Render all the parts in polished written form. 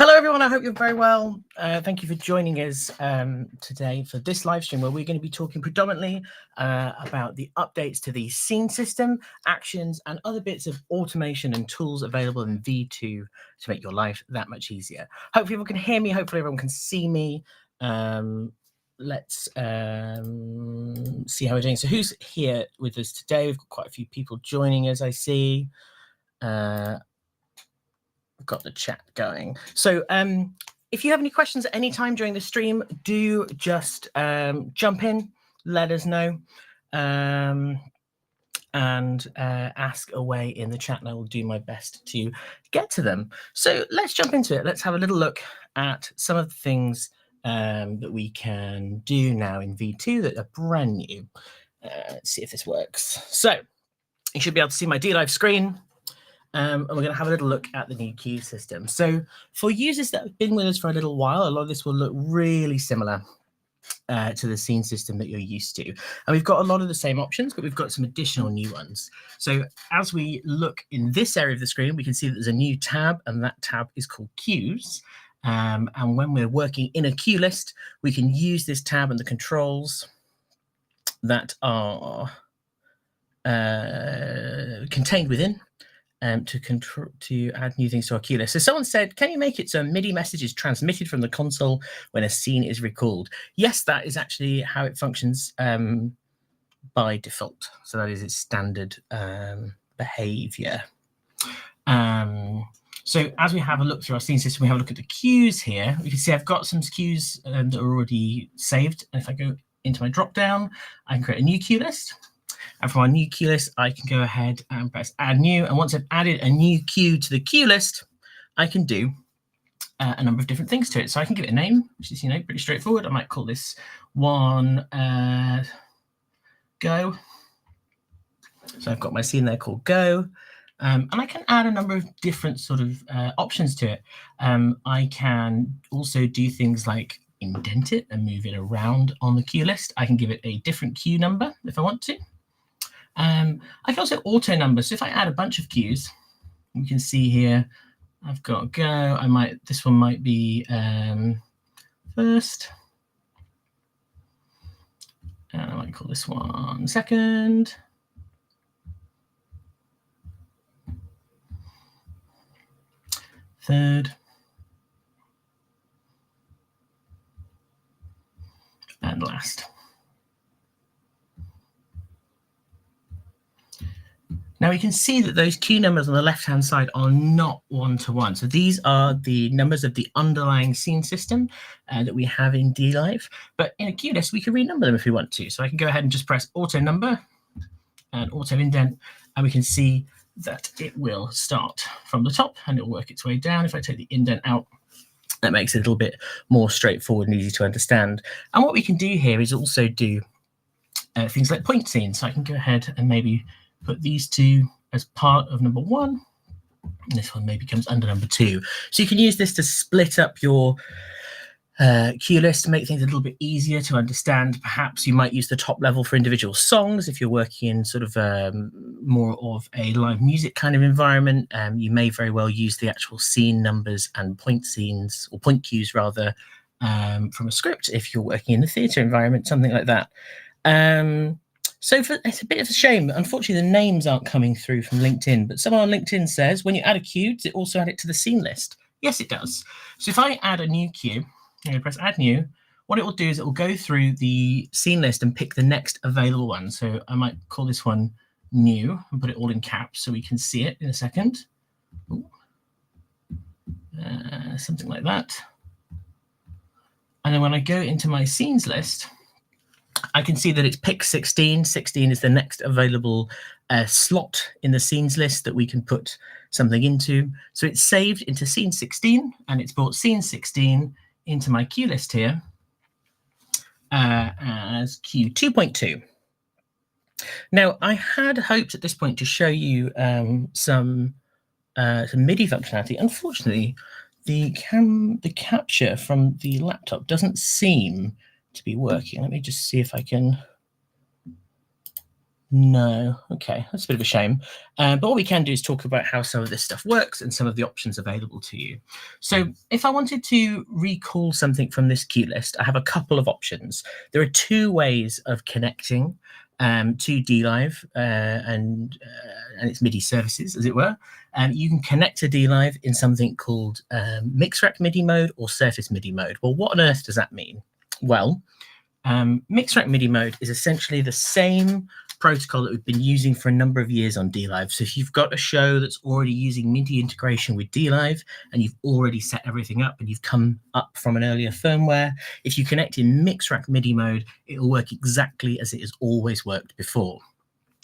Hello, everyone. I hope you're very well. Thank you for joining us today for this live stream where we're going to be talking predominantly about the updates to the scene system, actions, and other bits of automation and tools available in V2 to make your life that much easier. Hopefully, everyone can hear me. Hopefully, everyone can see me. Let's see how we're doing. So who's here with us today? We've got quite a few people joining us, I see. Got the chat going. So if you have any questions at any time during the stream, do just jump in, let us know, and ask away in the chat, and I will do my best to get to them. So let's jump into it. Let's have a little look at some of the things that we can do now in V2 that are brand new. Let's see if this works. So you should be able to see my dLive screen. And we're going to have a little look at the new queue system. So for users that have been with us for a little while, a lot of this will look really similar to the scene system that you're used to. And we've got a lot of the same options, but we've got some additional new ones. So as we look in this area of the screen, we can see that there's a new tab, and that tab is called Queues. And when we're working in a queue list, we can use this tab and the controls that are contained within to add new things to our queue list. So someone said, can you make it so a MIDI message is transmitted from the console when a scene is recalled? Yes, that is actually how it functions by default. So that is its standard behavior. So as we have a look through our scene system, we have a look at the queues here. We can see I've got some queues that are already saved. And if I go into my drop down, I can create a new queue list. And from our new queue list, I can go ahead and press add new. And once I've added a new queue to the queue list, I can do a number of different things to it. So I can give it a name, which is, pretty straightforward. I might call this one Go. So I've got my scene there called Go. And I can add a number of different sort of options to it. I can also do things like indent it and move it around on the queue list. I can give it a different queue number if I want to. I can also auto number. So if I add a bunch of queues, you can see here, I've got Go. This one might be first. And I might call this one second. Third. And last. Now we can see that those queue numbers on the left-hand side are not one-to-one. So these are the numbers of the underlying scene system that we have in dLive. But in a queue list, we can renumber them if we want to. So I can go ahead and just press auto number and auto indent, and we can see that it will start from the top and it'll work its way down. If I take the indent out, that makes it a little bit more straightforward and easy to understand. And what we can do here is also do things like point scenes. So I can go ahead and maybe put these two as part of number one. And this one maybe comes under number two. So you can use this to split up your queue list to make things a little bit easier to understand. Perhaps you might use the top level for individual songs if you're working in sort of more of a live music kind of environment. You may very well use the actual scene numbers and point scenes, or point queues rather, from a script if you're working in a theatre environment, something like that. So it's a bit of a shame. Unfortunately, the names aren't coming through from LinkedIn, but someone on LinkedIn says, when you add a queue, does it also add it to the scene list? Yes, it does. So if I add a new queue, I'm going to press add new, what it will do is it will go through the scene list and pick the next available one. So I might call this one new and put it all in caps so we can see it in a second. Something like that. And then when I go into my scenes list, I can see that it's pick 16. 16 is the next available slot in the scenes list that we can put something into. So it's saved into scene 16, and it's brought scene 16 into my queue list here as queue 2.2. Now, I had hoped at this point to show you some MIDI functionality. Unfortunately, the capture from the laptop doesn't seem to be working. Let me just see if I can No. Okay, that's a bit of a shame. But what we can do is talk about how some of this stuff works and some of the options available to you. So if I wanted to recall something from this cue list, I have a couple of options. There are two ways of connecting to dLive and its MIDI services, as it were. You can connect to dLive in something called mix rack MIDI mode or surface MIDI mode. Well, what on earth does that mean? Well, mix rack MIDI mode is essentially the same protocol that we've been using for a number of years on dLive. So if you've got a show that's already using MIDI integration with dLive and you've already set everything up and you've come up from an earlier firmware, if you connect in mix rack MIDI mode, it'll work exactly as it has always worked before.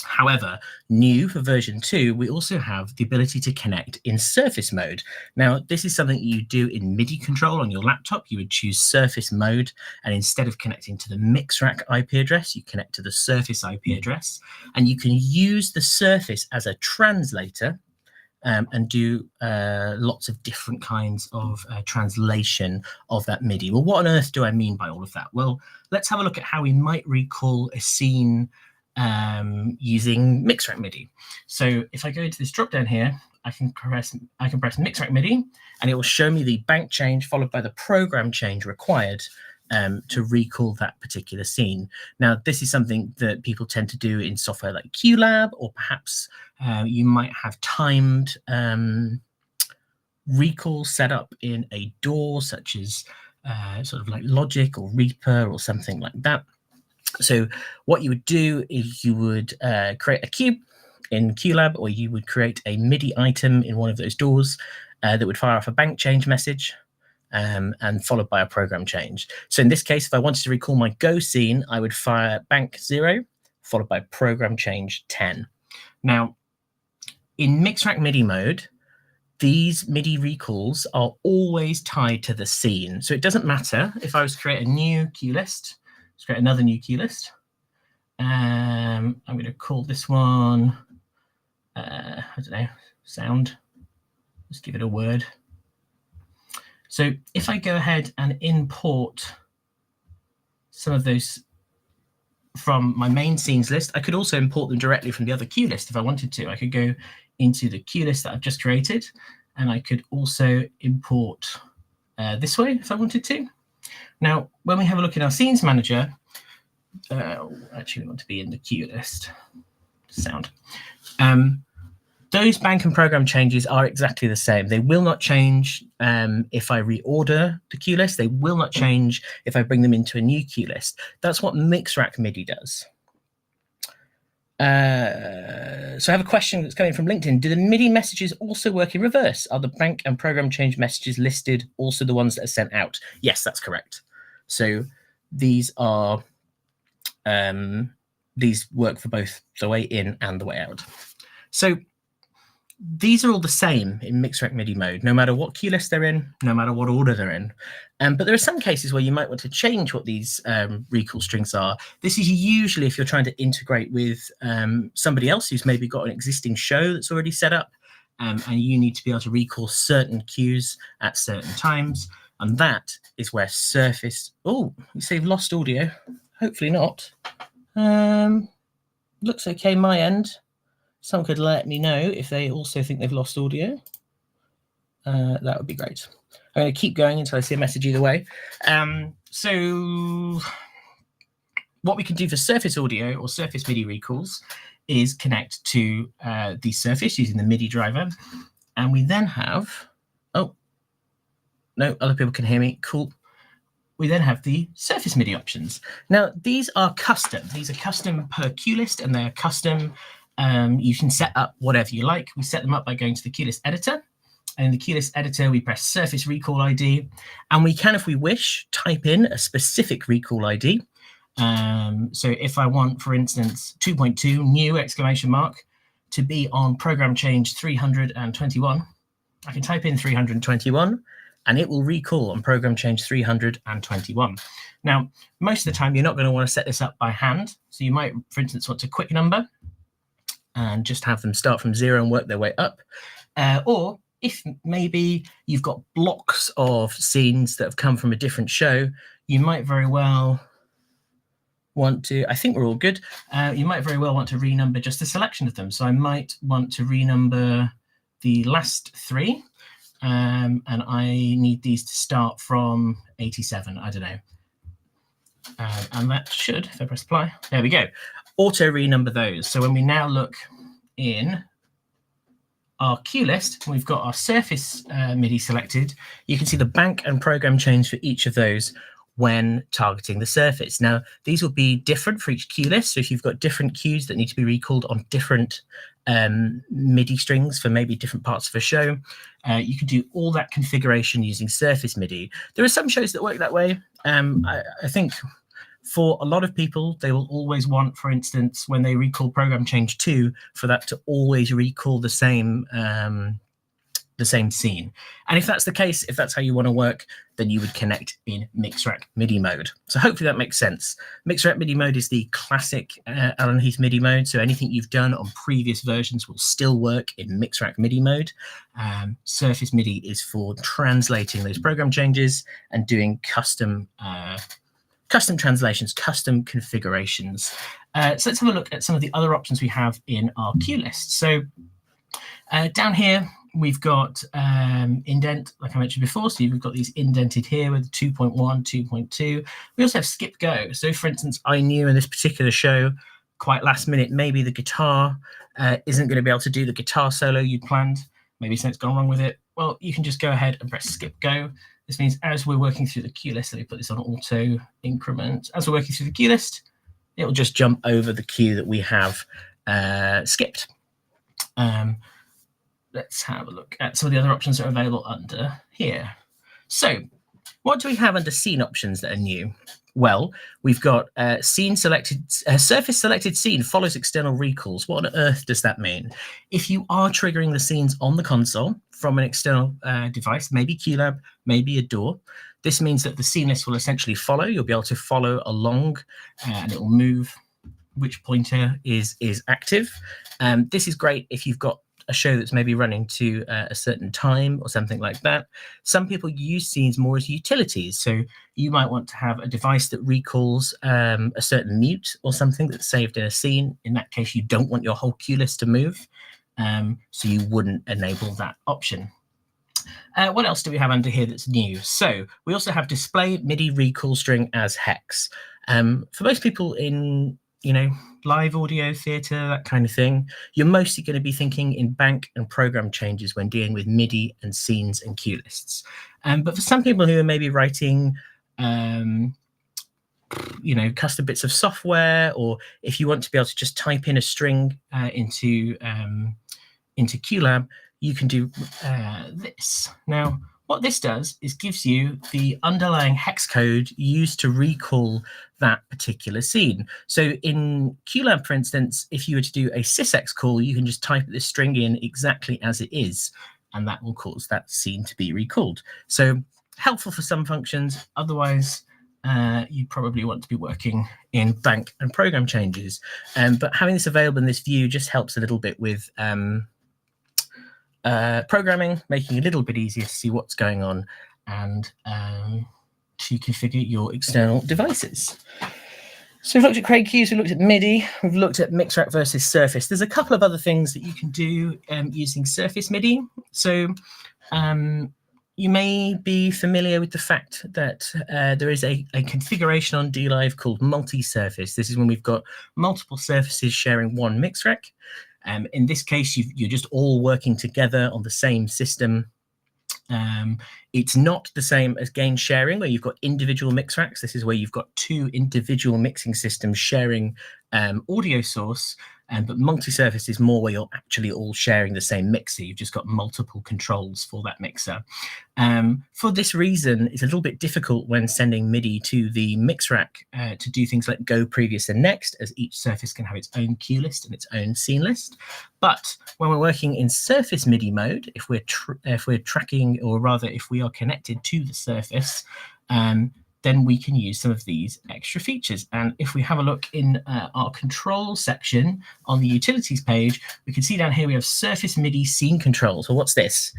However, new for version 2, we also have the ability to connect in surface mode. Now, this is something you do in MIDI control on your laptop. You would choose surface mode, and instead of connecting to the mix rack IP address, you connect to the surface IP address, and you can use the surface as a translator and do lots of different kinds of translation of that MIDI. Well, what on earth do I mean by all of that? Well, let's have a look at how we might recall a scene using mix rack MIDI. So if I go into this drop down here, I can press mix rack MIDI, and it will show me the bank change followed by the program change required to recall that particular scene. Now, this is something that people tend to do in software like QLab, or perhaps you might have timed recall set up in a DAW, such as sort of like Logic or Reaper or something like that. So what you would do is you would create a cue in QLab, or you would create a MIDI item in one of those DAWs that would fire off a bank change message and followed by a program change. So in this case, if I wanted to recall my Go scene, I would fire bank 0 followed by program change 10. Now, in mix rack MIDI mode, these MIDI recalls are always tied to the scene. So it doesn't matter if I was to create a new cue list. Let's create another new cue list. I'm going to call this one, I don't know, sound. Let's give it a word. So if I go ahead and import some of those from my main scenes list, I could also import them directly from the other cue list if I wanted to. I could go into the cue list that I've just created, and I could also import this way if I wanted to. Now, when we have a look in our scenes manager, actually we want to be in the cue list, sound. Those bank and program changes are exactly the same. They will not change if I reorder the cue list. They will not change if I bring them into a new cue list. That's what mix rack MIDI does. So I have a question that's coming from LinkedIn. Do the MIDI messages also work in reverse? Are the bank and program change messages listed also the ones that are sent out? Yes, that's correct. So these are these work for both the way in and the way out. So these are all the same in mix rack MIDI mode, no matter what cue list they're in, no matter what order they're in. But there are some cases where you might want to change what these recall strings are. This is usually if you're trying to integrate with somebody else who's maybe got an existing show that's already set up, and you need to be able to recall certain cues at certain times. And that is where surface... Oh, you say you've lost audio. Hopefully not. Looks okay my end. Someone could let me know if they also think they've lost audio. That would be great. I'm going to keep going until I see a message either way. So what we can do for surface audio or surface MIDI recalls is connect to the surface using the MIDI driver. And we then have... Oh, no, other people can hear me. Cool. We then have the surface MIDI options. Now, these are custom. These are custom per cue list, and they're custom. You can set up whatever you like. We set them up by going to the cue list editor. And in the cue list editor, we press surface recall ID. And we can, if we wish, type in a specific recall ID. So if I want, for instance, 2.2 new exclamation mark to be on program change 321, I can type in 321. And it will recall on program change 321. Now, most of the time, you're not going to want to set this up by hand. So you might, for instance, want a quick number and just have them start from 0 and work their way up. Or if maybe you've got blocks of scenes that have come from a different show, you might very well want to, I think we're all good. You might very well want to renumber just a selection of them. So I might want to renumber the last 3. And I need these to start from 87. I don't know. And that should, if I press apply, there we go. Auto renumber those. So when we now look in our cue list, we've got our surface MIDI selected. You can see the bank and program change for each of those when targeting the surface. Now, these will be different for each cue list. So if you've got different cues that need to be recalled on different MIDI strings for maybe different parts of a show, you can do all that configuration using surface MIDI. There are some shows that work that way. I think for a lot of people, they will always want, for instance, when they recall program change 2, for that to always recall the same scene. And if that's the case, if that's how you want to work, then you would connect in Mixrack MIDI mode. So hopefully that makes sense. Mixrack MIDI mode is the classic Alan Heath MIDI mode. So anything you've done on previous versions will still work in Mixrack MIDI mode. Surface MIDI is for translating those program changes and doing custom translations, custom configurations. So let's have a look at some of the other options we have in our cue list. So down here, we've got indent, like I mentioned before. So you've got these indented here with 2.1, 2.2. We also have skip go. So for instance, I knew in this particular show, quite last minute, maybe the guitar isn't going to be able to do the guitar solo you'd planned. Maybe something's gone wrong with it. Well, you can just go ahead and press skip go. This means as we're working through the cue list, let me put this on auto increment. As we're working through the cue list, it will just jump over the cue that we have skipped. Let's have a look at some of the other options that are available under here. So what do we have under scene options that are new? Well, we've got scene selected, surface selected scene follows external recalls. What on earth does that mean? If you are triggering the scenes on the console from an external device, maybe QLab, maybe a DAW, this means that the scene list will essentially follow. You'll be able to follow along and it will move which pointer is active. This is great if you've got a show that's maybe running to a certain time or something like that. Some people use scenes more as utilities. So you might want to have a device that recalls a certain mute or something that's saved in a scene. In that case, you don't want your whole cue list to move. So you wouldn't enable that option. What else do we have under here that's new? So we also have display MIDI recall string as hex. For most people in, live audio, theatre, that kind of thing, you're mostly going to be thinking in bank and program changes when dealing with MIDI and scenes and cue lists. But for some people who are maybe writing, custom bits of software, or if you want to be able to just type in a string into QLab, you can do this. Now, what this does is gives you the underlying hex code used to recall that particular scene. So in QLab, for instance, if you were to do a sysx call, you can just type this string in exactly as it is, and that will cause that scene to be recalled. So helpful for some functions. Otherwise, you probably want to be working in bank and program changes. But having this available in this view just helps a little bit with programming, making it a little bit easier to see what's going on and to configure your external devices. So we've looked at Craig cues, we've looked at MIDI, we've looked at Mixrack versus Surface. There's a couple of other things that you can do using Surface MIDI. So you may be familiar with the fact that there is a configuration on dLive called multi-surface. This is when we've got multiple surfaces sharing one Mixrack. In this case, you're just all working together on the same system. It's not the same as gain sharing, where you've got individual mix racks. This is where you've got two individual mixing systems sharing audio source. But multi-surface is more where you're actually all sharing the same mixer. You've just got multiple controls for that mixer. For this reason, it's a little bit difficult when sending MIDI to the mix rack to do things like go, previous, and next, as each surface can have its own cue list and its own scene list. But when we're working in surface MIDI mode, if we're tracking, or rather if we are connected to the surface, then then we can use some of these extra features. And if we have a look in our control section on the utilities page, we can see down here we have surface MIDI scene control. So what's this?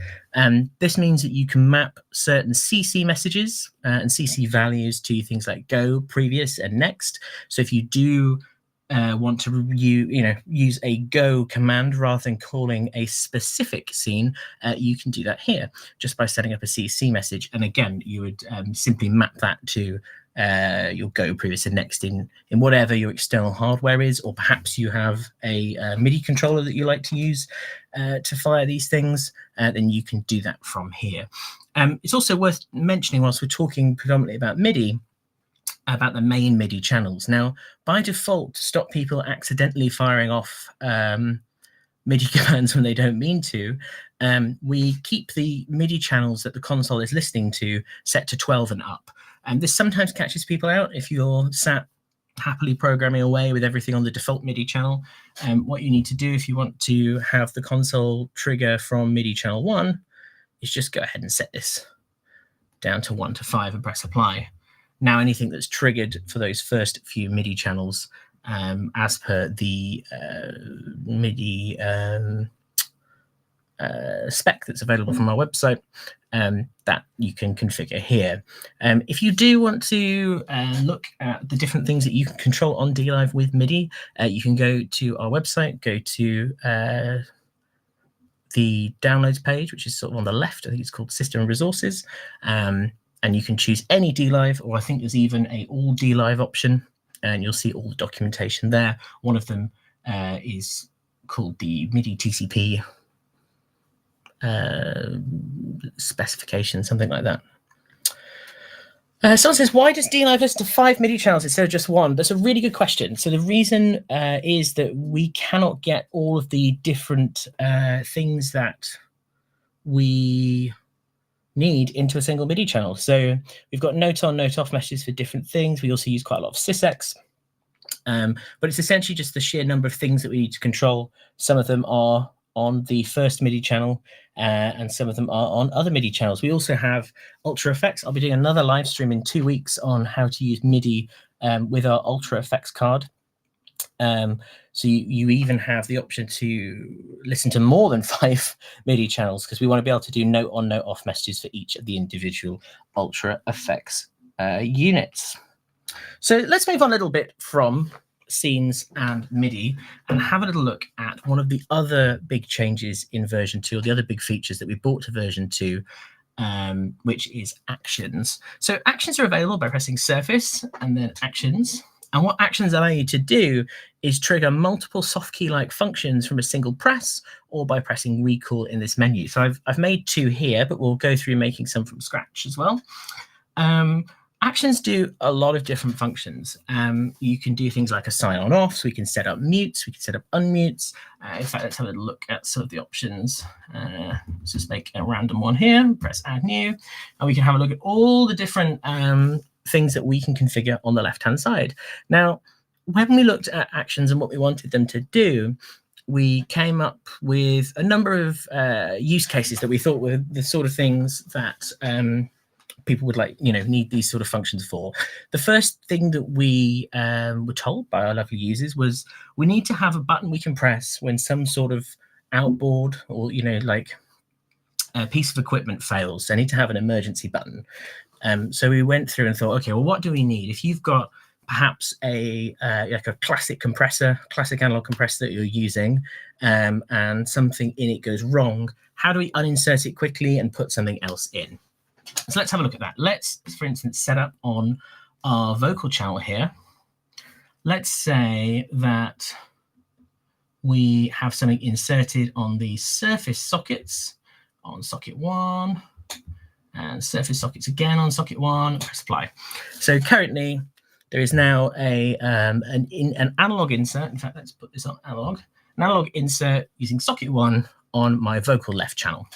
This means that you can map certain CC messages and CC values to things like go, previous, and next. So if you do want to use a go command rather than calling a specific scene, you can do that here just by setting up a CC message. And again, you would simply map that to your go, previous, and next in whatever your external hardware is, or perhaps you have a MIDI controller that you like to use to fire these things, then you can do that from here. It's also worth mentioning, whilst we're talking predominantly about MIDI, about the main MIDI channels. Now, by default, to stop people accidentally firing off MIDI commands when they don't mean to, we keep the MIDI channels that the console is listening to set to 12 and up. And this sometimes catches people out if you're sat happily programming away with everything on the default MIDI channel. What you need to do if you want to have the console trigger from MIDI channel 1 is just go ahead and set this down to 1 to 5 and press apply. Now, anything that's triggered for those first few MIDI channels, as per the MIDI spec that's available from our website, that you can configure here. If you do want to look at the different things that you can control on dLive with MIDI, you can go to our website, go to the downloads page, which is sort of on the left. I think it's called System and Resources. And you can choose any dLive, or I think there's even a all dLive option, and you'll see all the documentation there. One of them is called the MIDI TCP specification, something like that. Someone says, why does dLive listen to 5 MIDI channels instead of just 1? That's a really good question. So the reason is that we cannot get all of the different things that we need into a single MIDI channel. So we've got note on, note off messages for different things. We also use quite a lot of sysx, but it's essentially just the sheer number of things that we need to control. Some of them are on the first MIDI channel, and some of them are on other MIDI channels. We also have Ultra Effects. I'll be doing another live stream in 2 weeks on how to use MIDI with our Ultra Effects card. So you even have the option to listen to more than 5 MIDI channels, because we want to be able to do note on, note off messages for each of the individual Ultra Effects units. So let's move on a little bit from scenes and MIDI and have a little look at one of the other big changes in version 2, or the other big features that we brought to version 2, which is actions. So actions are available by pressing surface and then actions. And what actions allow you to do is trigger multiple soft key-like functions from a single press, or by pressing recall in this menu. So I've made 2 here, but we'll go through making some from scratch as well. Actions do a lot of different functions. You can do things like assign on off, so we can set up mutes, we can set up unmutes. In fact, let's have a look at some of the options. Let's just make a random one here, press add new, and we can have a look at all the different things that we can configure on the left-hand side. Now, when we looked at actions and what we wanted them to do, we came up with a number of use cases that we thought were the sort of things that people would need these sort of functions for. The first thing that we were told by our lovely users was we need to have a button we can press when some sort of outboard or a piece of equipment fails. So I need to have an emergency button. So we went through and thought, okay, well, what do we need? If you've got perhaps a classic analog compressor that you're using, and something in it goes wrong, how do we uninsert it quickly and put something else in? So let's have a look at that. Let's, for instance, set up on our vocal channel here. Let's say that we have something inserted on the surface sockets on socket 1, and surface sockets again on socket 1, press apply. So currently there is now an analog insert. In fact, let's put this on analog. An analog insert using socket 1 on my vocal left channel.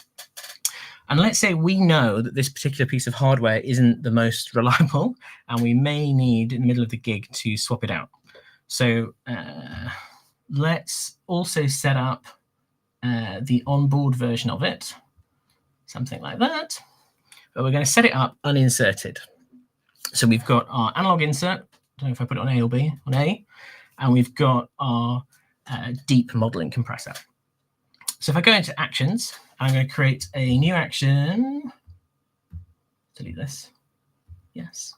And let's say we know that this particular piece of hardware isn't the most reliable, and we may need in the middle of the gig to swap it out. So let's also set up the onboard version of it, something like that. But we're going to set it up uninserted. So we've got our analog insert. I don't know if I put it on A or B, on A. And we've got our deep modeling compressor. So if I go into actions, I'm going to create a new action. Delete this. Yes.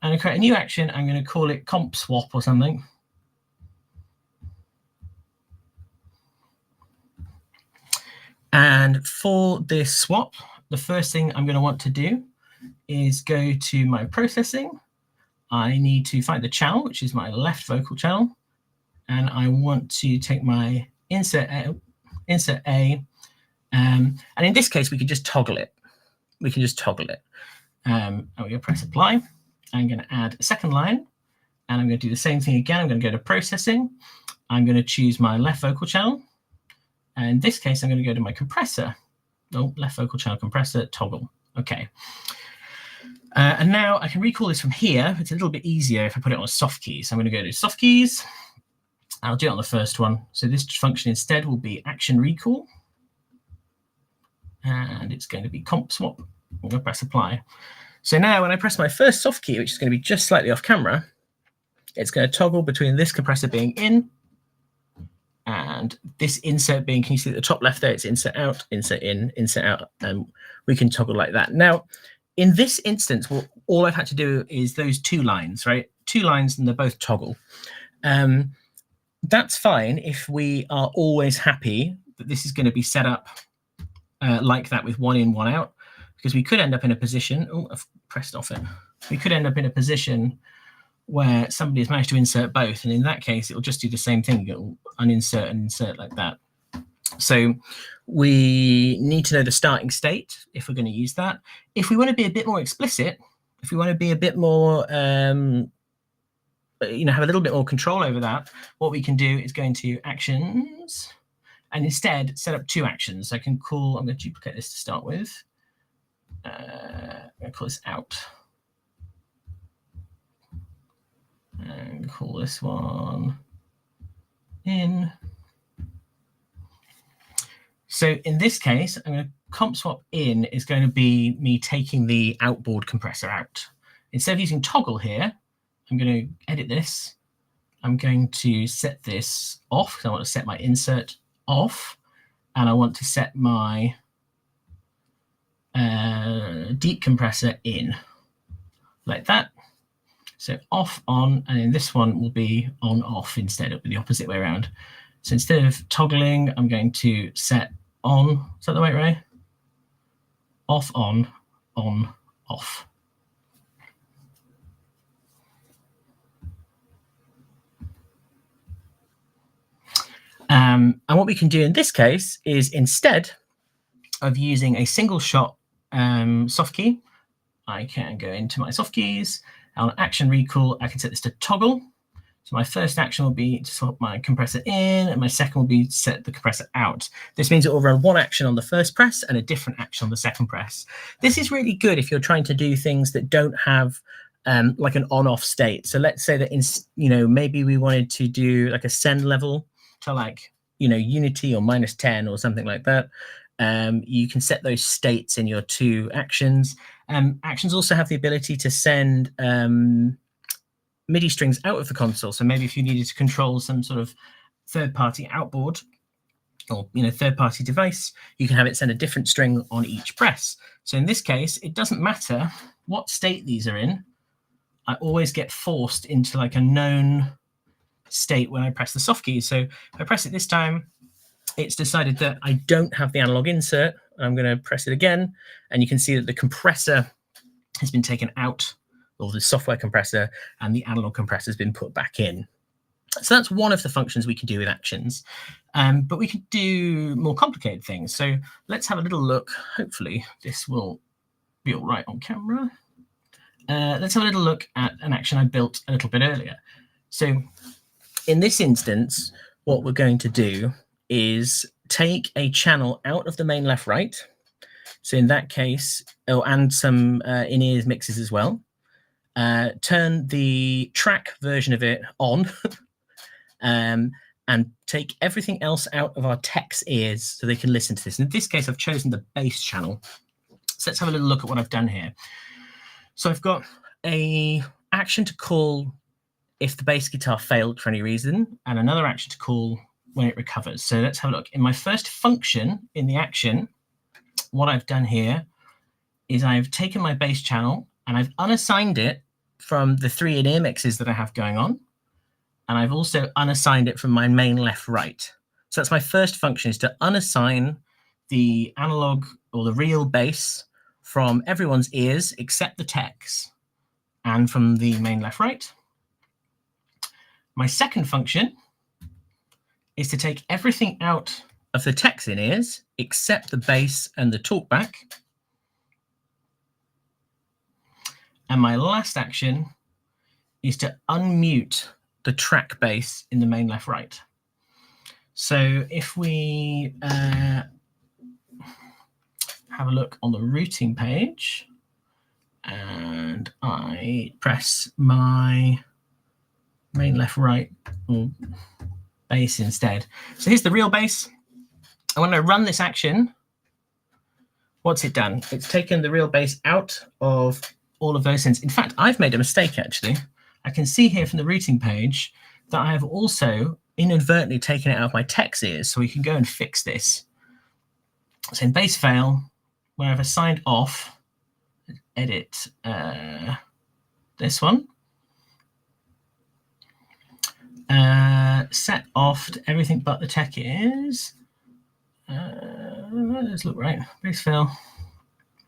I'm going to create a new action. I'm going to call it comp swap or something. And for this swap, the first thing I'm going to want to do is go to my processing. I need to find the channel, which is my left vocal channel. And I want to take my insert A. And in this case, we can just toggle it. We can just toggle it. And we're going to press apply. I'm going to add a second line. And I'm going to do the same thing again. I'm going to go to processing. I'm going to choose my left vocal channel. And in this case, I'm going to go to my compressor. Oh, left vocal channel compressor, toggle. OK. And now I can recall this from here. It's a little bit easier if I put it on a soft key. So I'm going to go to soft keys. I'll do it on the first one. So this function instead will be action recall. And it's going to be comp swap. I'm going to press apply. So now when I press my first soft key, which is going to be just slightly off camera, it's going to toggle between this compressor being in and this insert being, can you see at the top left there, it's insert out, insert in, insert out, and we can toggle like that. Now, in this instance, well, all I've had to do is those two lines, right? Two lines and they're both toggle. That's fine if we are always happy that this is going to be set up like that with one in, one out, because we could end up in a position, oh, I've pressed off it. We could end up in a position where somebody has managed to insert both. And in that case, it'll just do the same thing. It'll uninsert and insert like that. So we need to know the starting state if we're going to use that. If we want to be a bit more explicit, if we want to be a bit more, have a little bit more control over that, what we can do is go into actions and instead set up two actions. I can call, I'm going to duplicate this to start with. I'm going to call this out. And call this one in. So in this case, I'm going to comp swap in is going to be me taking the outboard compressor out. Instead of using toggle here, I'm going to edit this. I'm going to set this off because I want to set my insert off. And I want to set my deep compressor in like that. So off, on, and then this one will be on, off instead. It'll be the opposite way around. So instead of toggling, I'm going to set on. Is that the right way? Off, on, off. And what we can do in this case is instead of using a single shot soft key, I can go into my soft keys. On action recall, I can set this to toggle. So my first action will be to swap my compressor in, and my second will be to set the compressor out. This means it will run one action on the first press and a different action on the second press. This is really good if you're trying to do things that don't have like an on-off state. So let's say that maybe we wanted to do like a send level to like unity or -10 or something like that. You can set those states in your two actions. Actions also have the ability to send MIDI strings out of the console. So maybe if you needed to control some sort of third-party outboard or third-party device, you can have it send a different string on each press. So in this case, it doesn't matter what state these are in. I always get forced into like a known state when I press the soft keys. So if I press it this time, it's decided that I don't have the analog insert. I'm going to press it again, and you can see that the compressor has been taken out, or the software compressor, and the analog compressor has been put back in. So that's one of the functions we can do with actions, but we can do more complicated things. So let's have a little look. Hopefully this will be all right on camera. Let's have a little look at an action I built a little bit earlier. So in this instance, what we're going to do is take a channel out of the main left right. So in that case, and some in-ears mixes as well. Turn the track version of it on and take everything else out of our tech's ears so they can listen to this. In this case, I've chosen the bass channel. So let's have a little look at what I've done here. So I've got a action to call if the bass guitar failed for any reason, and another action to call when it recovers. So let's have a look. In my first function in the action, what I've done here is I've taken my bass channel and I've unassigned it from the 3 in-ear mixes that I have going on. And I've also unassigned it from my main left right. So that's my first function, is to unassign the analog or the real bass from everyone's ears except the techs and from the main left right. My second function is to take everything out of the techs in ears except the bass and the talkback. And my last action is to unmute the track bass in the main left right. So if we have a look on the routing page and I press my main left right or bass instead. So here's the real bass. And when I run this action, what's it done? It's taken the real bass out of all of those things. In fact, I've made a mistake actually. I can see here from the routing page that I have also inadvertently taken it out of my tech's ears, so we can go and fix this. So in bass fail, where I've assigned off, edit this one, set off to everything but the tech ears. Let's look right. Bass fail,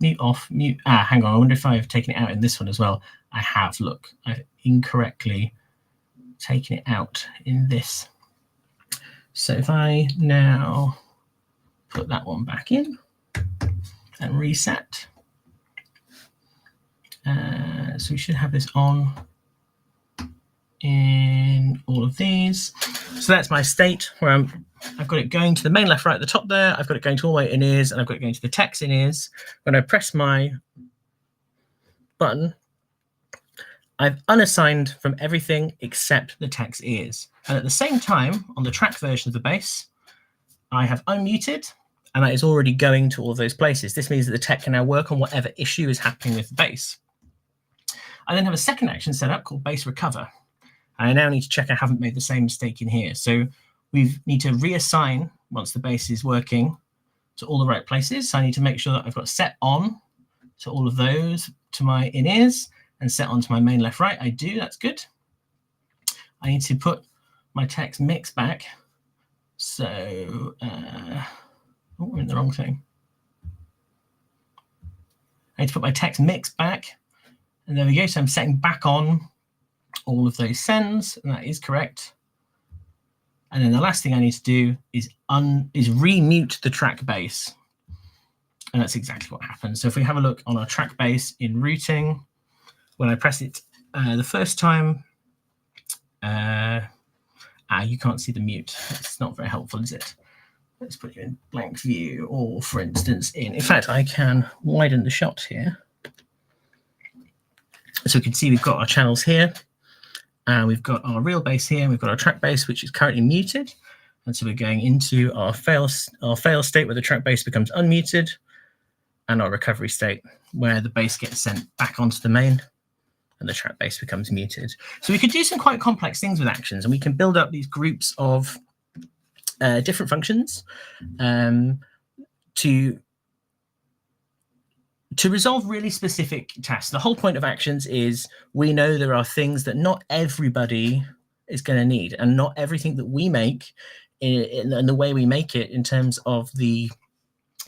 mute off, mute. Hang on. I wonder if I've taken it out in this one as well. I have. Look, I've incorrectly taken it out in this. So if I now put that one back in and reset, so we should have this on in all of these. So that's my state where I've got it going to the main left right at the top there. I've got it going to all the way in ears, and I've got it going to the techs in ears. When I press my button, I've unassigned from everything except the tech's ears. And at the same time, on the track version of the bass, I have unmuted, and that is already going to all of those places. This means that the tech can now work on whatever issue is happening with the bass. I then have a second action set up called bass recover. And I now need to check I haven't made the same mistake in here. So we need to reassign, once the bass is working, to all the right places. So I need to make sure that I've got set on to all of those to my in-ears and set on to my main left right. I do, that's good. I need to put my text mix back. So, we're in the wrong thing. I need to put my text mix back. And there we go. So I'm setting back on all of those sends, and that is correct. And then the last thing I need to do is remute the track bass. And that's exactly what happens. So if we have a look on our track bass in routing, when I press it the first time, you can't see the mute. It's not very helpful, is it? Let's put you in blank view, or for instance, in fact, I can widen the shot here. So we can see we've got our channels here, and we've got our real bass here, and we've got our track bass, which is currently muted. And so we're going into our fail state where the track bass becomes unmuted, and our recovery state where the bass gets sent back onto the main and the track bass becomes muted. So we could do some quite complex things with actions, and we can build up these groups of different functions to resolve really specific tasks. The whole point of actions is we know there are things that not everybody is going to need, and not everything that we make in the way we make it in terms of the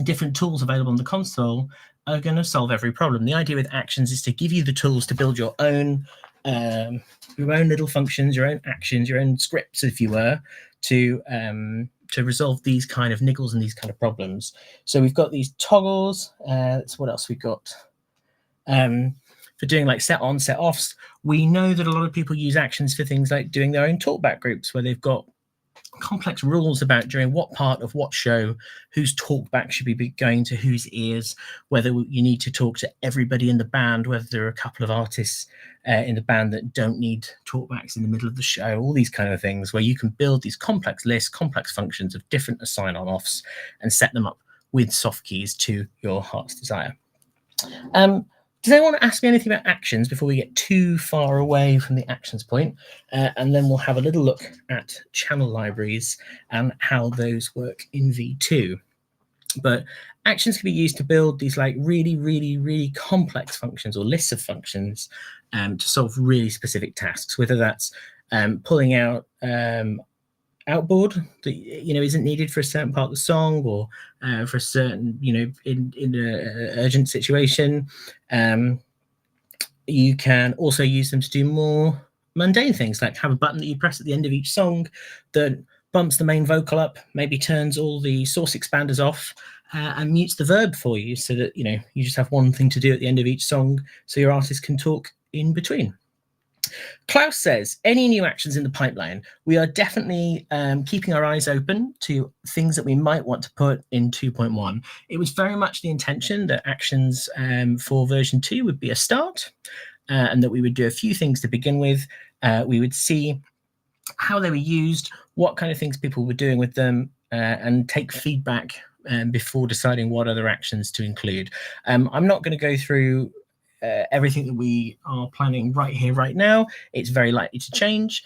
different tools available on the console are going to solve every problem. The idea with actions is to give you the tools to build your own little functions, your own actions, your own scripts, if you were, to resolve these kind of niggles and these kind of problems. So we've got these toggles. That's what else we've got. For doing like set on, set offs. We know that a lot of people use actions for things like doing their own talkback groups, where they've got complex rules about during what part of what show, whose talkback should be going to whose ears, whether you need to talk to everybody in the band, whether there are a couple of artists in the band that don't need talkbacks in the middle of the show, all these kind of things, where you can build these complex lists, complex functions of different assign on offs and set them up with soft keys to your heart's desire. Does anyone want to ask me anything about actions before we get too far away from the actions point? And then we'll have a little look at channel libraries and how those work in V2. But actions can be used to build these like really complex functions or lists of functions to solve really specific tasks, whether that's pulling out outboard that isn't needed for a certain part of the song, or for a certain in an urgent situation. You can also use them to do more mundane things, like have a button that you press at the end of each song that bumps the main vocal up, maybe turns all the source expanders off, and mutes the verb for you, so that you just have one thing to do at the end of each song, so your artist can talk in between. Klaus says, any new actions in the pipeline? We are definitely keeping our eyes open to things that we might want to put in 2.1. It was very much the intention that actions for version 2 would be a start, and that we would do a few things to begin with. We would see how they were used, what kind of things people were doing with them, and take feedback before deciding what other actions to include. I'm not going to go through everything that we are planning right here, right now. It's very likely to change.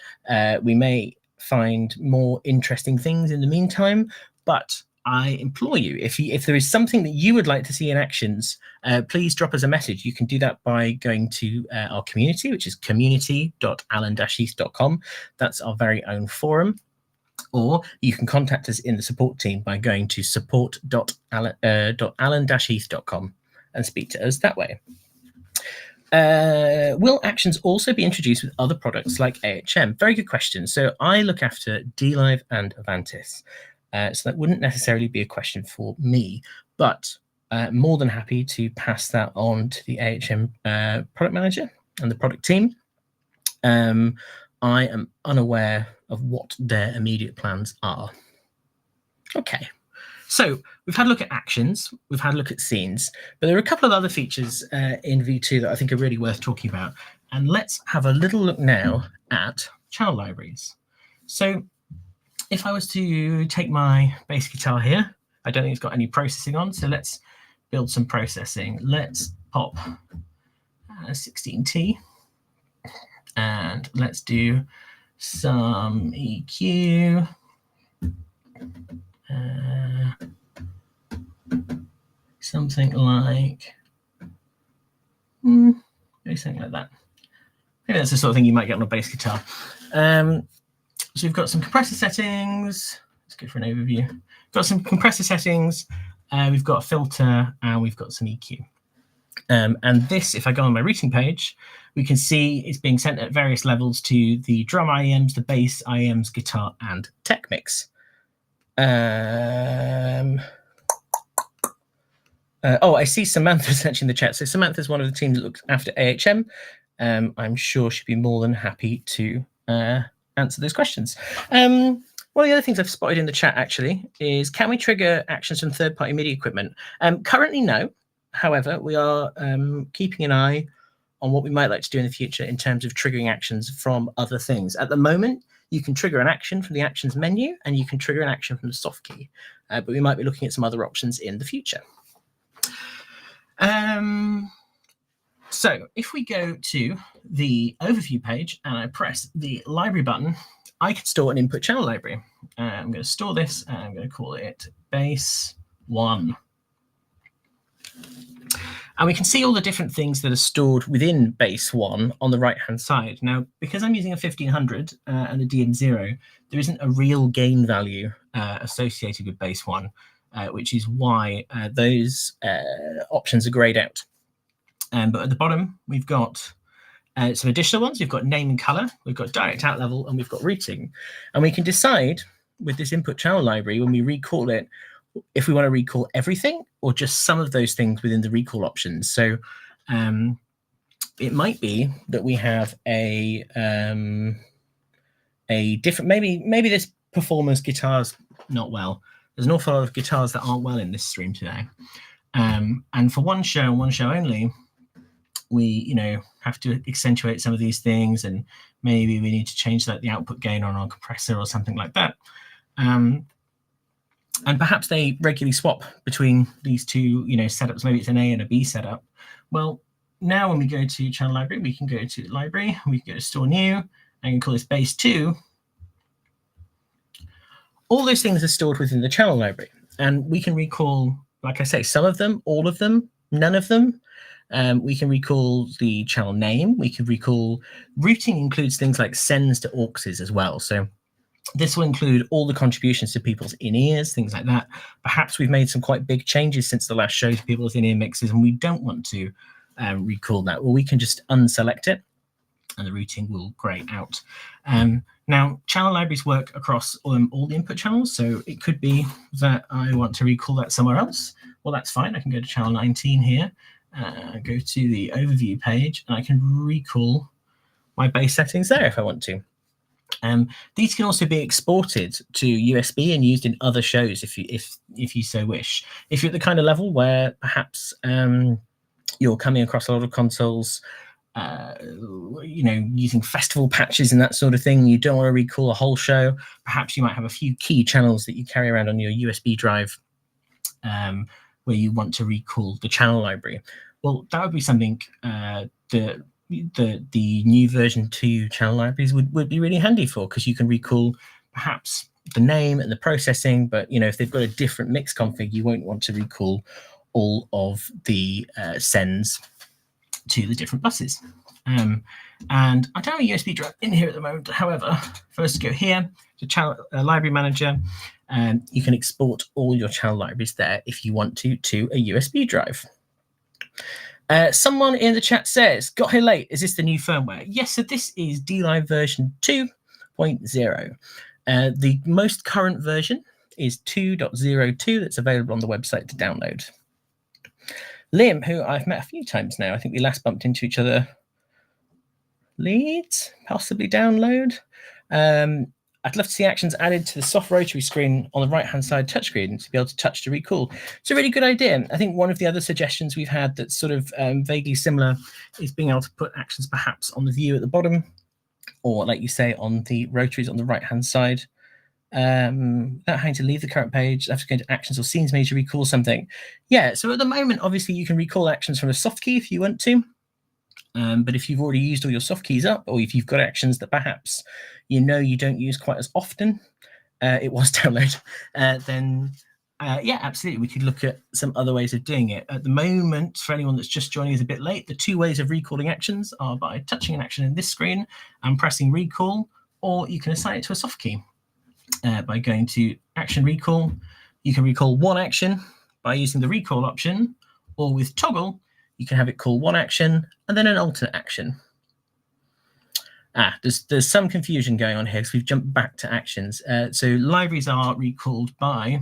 We may find more interesting things in the meantime, but I implore you, if there is something that you would like to see in actions, please drop us a message. You can do that by going to our community, which is community.alan-east.com. That's our very own forum. Or you can contact us in the support team by going to support.alan-east.com and speak to us that way. Will actions also be introduced with other products like AHM? Very good question. So I look after dLive and Avantis. So that wouldn't necessarily be a question for me, but more than happy to pass that on to the AHM product manager and the product team. I am unaware of what their immediate plans are. Okay. So we've had a look at actions, we've had a look at scenes, but there are a couple of other features in V2 that I think are really worth talking about. And let's have a little look now at channel libraries. So if I was to take my bass guitar here, I don't think it's got any processing on, so let's build some processing. Let's pop 16T, and let's do some EQ. Something like maybe something like that. Maybe that's the sort of thing you might get on a bass guitar. So we've got some compressor settings. Let's go for an overview. Got some compressor settings. We've got a filter, and we've got some EQ. And this, if I go on my routing page, we can see it's being sent at various levels to the drum IEMs, the bass IEMs, guitar, and tech mix. Oh, I see Samantha's actually in the chat. So Samantha's one of the team that looks after AHM. I'm sure she'd be more than happy to answer those questions. One of the other things I've spotted in the chat actually is, can we trigger actions from third-party MIDI equipment? Currently, no. However, we are keeping an eye on what we might like to do in the future in terms of triggering actions from other things. At the moment, you can trigger an action from the actions menu, and you can trigger an action from the soft key. But we might be looking at some other options in the future. So if we go to the overview page and I press the library button, I can store an input channel library. I'm going to store this, and I'm going to call it base 1. And we can see all the different things that are stored within base 1 on the right-hand side. Now, because I'm using a 1500 and a DM0, there isn't a real gain value associated with base 1, which is why those options are grayed out. But at the bottom, we've got some additional ones. We've got name and color, we've got direct out level, and we've got routing. And we can decide with this input channel library, when we recall it, if we want to recall everything or just some of those things within the recall options. So it might be that we have a different, maybe this performer's guitar's not well. There's an awful lot of guitars that aren't well in this stream today. And for one show and one show only, we have to accentuate some of these things, and maybe we need to change the output gain on our compressor or something like that. And perhaps they regularly swap between these two setups. Maybe it's an A and a B setup. Well, now when we go to channel library, we can go to library, we can go to store new, and we can call this base 2. All those things are stored within the channel library, and we can recall, like I say, some of them, all of them, none of them. We can recall the channel name. We can recall routing includes things like sends to auxes as well. So this will include all the contributions to people's in-ears, things like that. Perhaps we've made some quite big changes since the last show to people's in-ear mixes, and we don't want to recall that. Well, we can just unselect it, and the routing will grey out. Now, channel libraries work across all the input channels, so it could be that I want to recall that somewhere else. Well, that's fine. I can go to channel 19 here, go to the overview page, and I can recall my base settings there if I want to. These can also be exported to USB and used in other shows if you so wish. If you're at the kind of level where perhaps you're coming across a lot of consoles, using festival patches and that sort of thing, you don't want to recall a whole show. Perhaps you might have a few key channels that you carry around on your USB drive where you want to recall the channel library. Well, that would be something the new version 2 channel libraries would be really handy for, because you can recall perhaps the name and the processing, but if they've got a different mix config, you won't want to recall all of the sends to the different buses. And I don't have a USB drive in here at the moment. However, first go here to channel library manager, and you can export all your channel libraries there if you want to a USB drive. Someone in the chat says, got here late, is this the new firmware? Yes, so this is dLive version 2.0. The most current version is 2.02 that's available on the website to download. Liam, who I've met a few times now, I think we last bumped into each other. Leads, possibly download. I'd love to see actions added to the soft rotary screen on the right-hand side touchscreen to be able to touch to recall. It's a really good idea. I think one of the other suggestions we've had that's sort of vaguely similar is being able to put actions perhaps on the view at the bottom, or like you say, on the rotaries on the right-hand side. Without having to leave the current page, I have to go into actions or scenes menu to recall something. Yeah, so at the moment, obviously, you can recall actions from a soft key if you want to. But if you've already used all your soft keys up, or if you've got actions that perhaps you don't use quite as often, it was download, then yeah, absolutely, we could look at some other ways of doing it. At the moment, for anyone that's just joining us a bit late, the two ways of recalling actions are by touching an action in this screen and pressing recall, or you can assign it to a soft key. By going to action recall, you can recall one action by using the recall option, or with toggle, you can have it call one action and then an alternate action. There's some confusion going on here because we've jumped back to actions. So libraries are recalled by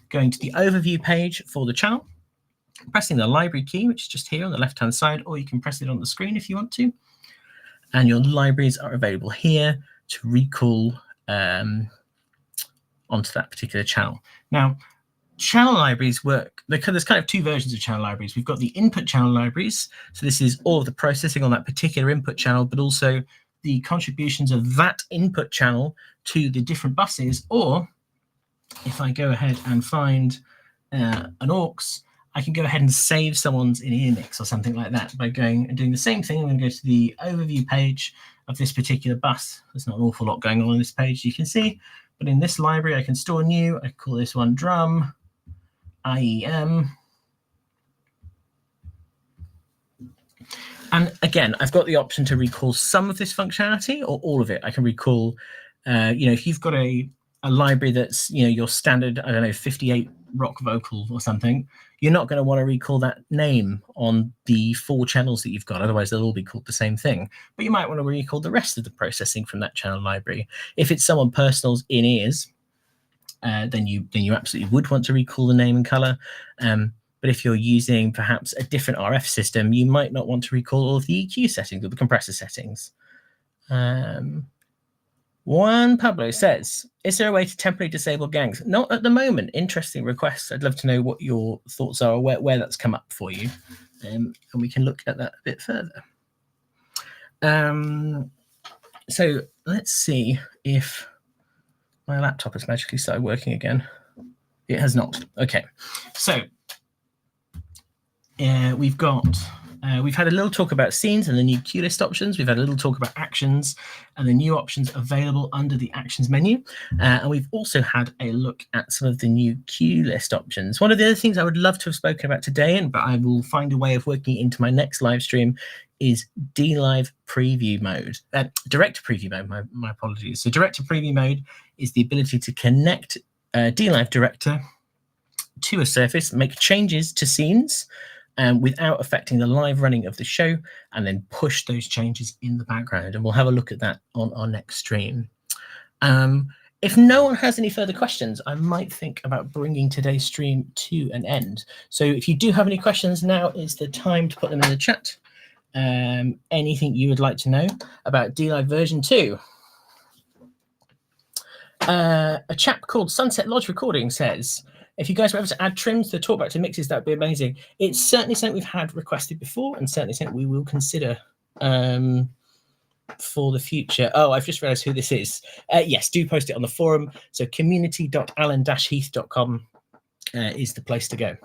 going to the overview page for the channel, pressing the library key, which is just here on the left-hand side, or you can press it on the screen if you want to. And your libraries are available here to recall onto that particular channel. Now, channel libraries work, there's kind of two versions of channel libraries. We've got the input channel libraries. So this is all of the processing on that particular input channel, but also the contributions of that input channel to the different buses. Or if I go ahead and find an aux, I can go ahead and save someone's in-ear mix or something like that by going and doing the same thing. I'm going to go to the overview page of this particular bus. There's not an awful lot going on this page, you can see. But in this library, I can store new. I call this one drum, IEM. And again, I've got the option to recall some of this functionality or all of it. I can recall, if you've got a library that's, your standard, 58 rock vocal or something, you're not going to want to recall that name on the 4 channels that you've got. Otherwise, they'll all be called the same thing. But you might want to recall the rest of the processing from that channel library. If it's someone personal's in-ears, then you absolutely would want to recall the name and color. But if you're using perhaps a different RF system, you might not want to recall all of the EQ settings or the compressor settings. Juan Pablo says, is there a way to temporarily disable gangs? Not at the moment. Interesting request. I'd love to know what your thoughts are, or where that's come up for you. And we can look at that a bit further. So let's see if my laptop has magically started working again. It has not. Okay. So we've got We've had a little talk about scenes and the new cue list options. We've had a little talk about actions and the new options available under the actions menu. And we've also had a look at some of the new cue list options. One of the other things I would love to have spoken about today, but I will find a way of working it into my next live stream, is dLive preview mode, direct preview mode, my apologies. So direct to preview mode is the ability to connect dLive Director to a surface, make changes to scenes without affecting the live running of the show, and then push those changes in the background. And we'll have a look at that on our next stream. If no one has any further questions, I might think about bringing today's stream to an end. So if you do have any questions, now is the time to put them in the chat. Anything you would like to know about dLive version 2. A chap called Sunset Lodge Recording says, if you guys were able to add trims to talkback to mixes, that would be amazing. It's certainly something we've had requested before, and certainly something we will consider for the future. Oh, I've just realized who this is. Yes, do post it on the forum. So community.alan-heath.com is the place to go.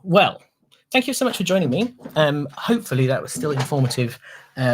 Well, thank you so much for joining me. Hopefully that was still informative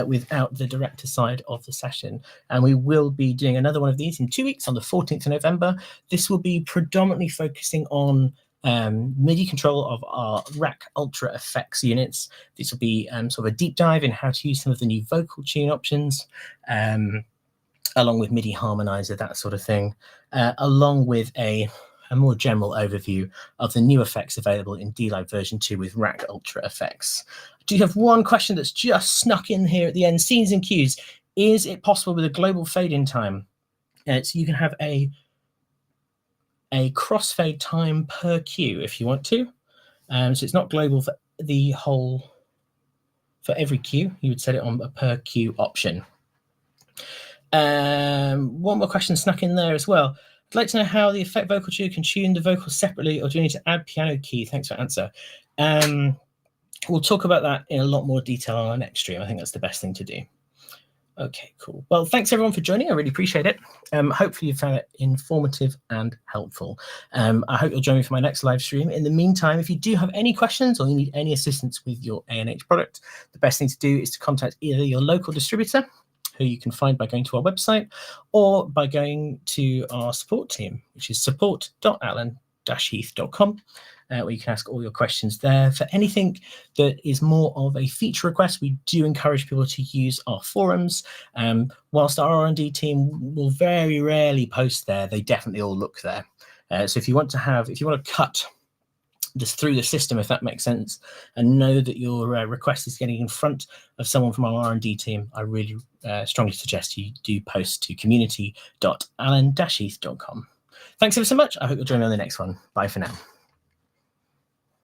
without the director side of the session. And we will be doing another one of these in 2 weeks on the 14th of November. This will be predominantly focusing on MIDI control of our Rack Ultra effects units. This will be sort of a deep dive in how to use some of the new vocal tune options, along with MIDI harmonizer, that sort of thing, along with a more general overview of the new effects available in dLive version 2 with Rack Ultra effects. I do have one question that's just snuck in here at the end. Scenes and cues. Is it possible with a global fade-in time? So you can have a crossfade time per cue if you want to. So it's not global for the whole, for every cue. You would set it on a per cue option. One more question snuck in there as well. I'd like to know how the effect vocal tune can tune the vocals separately, or do you need to add piano key? Thanks for answer. We'll talk about that in a lot more detail on our next stream. I think that's the best thing to do. Okay, cool. Well, thanks everyone for joining. I really appreciate it. Hopefully you found it informative and helpful. I hope you'll join me for my next live stream. In the meantime, if you do have any questions or you need any assistance with your A&H product, the best thing to do is to contact either your local distributor, who you can find by going to our website, or by going to our support team, which is support.alan-heath.com, where you can ask all your questions there. For anything that is more of a feature request, we do encourage people to use our forums. Whilst our R&D team will very rarely post there, they definitely all look there. So if you want to cut this through the system, if that makes sense, and know that your request is getting in front of someone from our R&D team, I really strongly suggest you do post to community.alan-heath.com. Thanks ever so much. I hope you'll join me on the next one. Bye for now.